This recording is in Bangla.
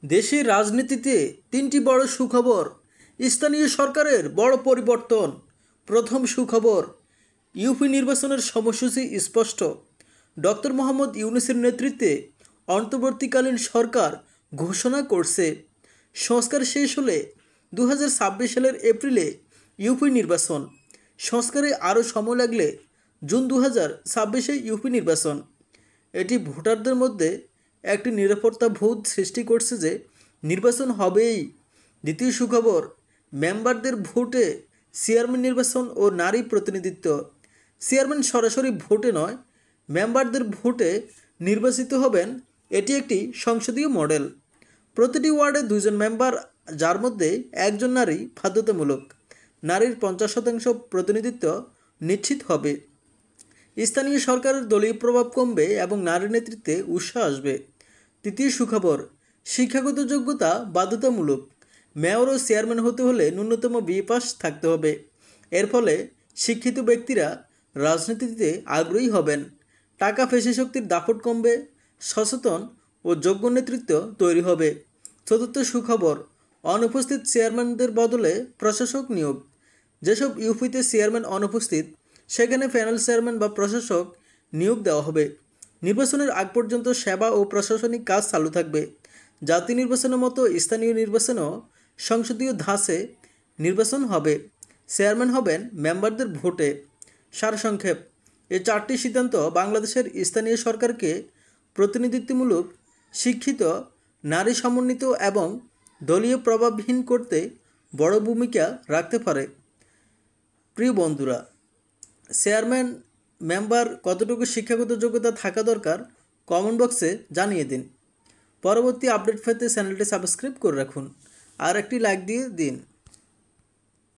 দেশের রাজনীতিতে তিনটি বড় সুখবর। স্থানীয় সরকারের বড় পরিবর্তন। প্রথম সুখবর, ইউপি নির্বাচনের সময়সূচি স্পষ্ট। ডক্টর মোহাম্মদ ইউনূসের নেতৃত্বে অন্তর্বর্তীকালীন সরকার ঘোষণা করছে, সংস্কার শেষ হলে 2026 সালের এপ্রিলে ইউপি নির্বাচন। সংস্কারে আরও সময় লাগলে জুন 2026-এ ইউপি নির্বাচন। এটি ভোটারদের মধ্যে একটি নিরাপত্তা বোধ সৃষ্টি করছে যে নির্বাচন হবেই। দ্বিতীয় সুখবর, মেম্বারদের ভোটে চেয়ারম্যান নির্বাচন ও নারী প্রতিনিধিত্ব। চেয়ারম্যান সরাসরি ভোটে নয়, মেম্বারদের ভোটে নির্বাচিত হবেন। এটি একটি সংসদীয় মডেল। প্রতিটি ওয়ার্ডে 2 জন মেম্বার, যার মধ্যে একজন নারী বাধ্যতামূলক। নারীর 50% প্রতিনিধিত্ব নিশ্চিত হবে। স্থানীয় সরকারের দলীয় প্রভাব কমবে এবং নারী নেতৃত্বে উৎসাহ আসবে। তৃতীয় সুখবর, শিক্ষাগত যোগ্যতা বাধ্যতামূলক। মেয়র ও চেয়ারম্যান হতে হলে ন্যূনতম বিএ পাস থাকতে হবে। এর ফলে শিক্ষিত ব্যক্তিরা রাজনীতিতে আগ্রহী হবেন। টাকা পেশিশক্তির দাপট কমবে, সচেতন ও যোগ্য নেতৃত্ব তৈরি হবে। চতুর্থ সুখবর, অনুপস্থিত চেয়ারম্যানদের বদলে প্রশাসক নিয়োগ। যেসব ইউপিতে চেয়ারম্যান অনুপস্থিত, সেখানে প্যানেল চেয়ারম্যান বা প্রশাসক নিয়োগ দেওয়া হবে। নির্বাচনের আগ পর্যন্ত সেবা ও প্রশাসনিক কাজ চালু থাকবে। জাতীয় নির্বাচনের মতো স্থানীয় নির্বাচনও সংসদীয় ধাঁচে নির্বাচন হবে। চেয়ারম্যান হবেন মেম্বারদের ভোটে। সারসংক্ষেপ, এই 4টি সিদ্ধান্ত বাংলাদেশের স্থানীয় সরকারকে প্রতিনিধিত্বমূলক, শিক্ষিত, নারী সমন্বিত এবং দলীয় প্রভাবহীন করতে বড় ভূমিকা রাখতে পারে। প্রিয় বন্ধুরা, চেয়ারম্যান মেম্বার কতটুকু শিক্ষাগত যোগ্যতা থাকা দরকার কমেন্ট বক্সে জানিয়ে দিন। পরবর্তী আপডেট পেতে চ্যানেলটি সাবস্ক্রাইব করে রাখুন আর একটি লাইক দিয়ে দিন।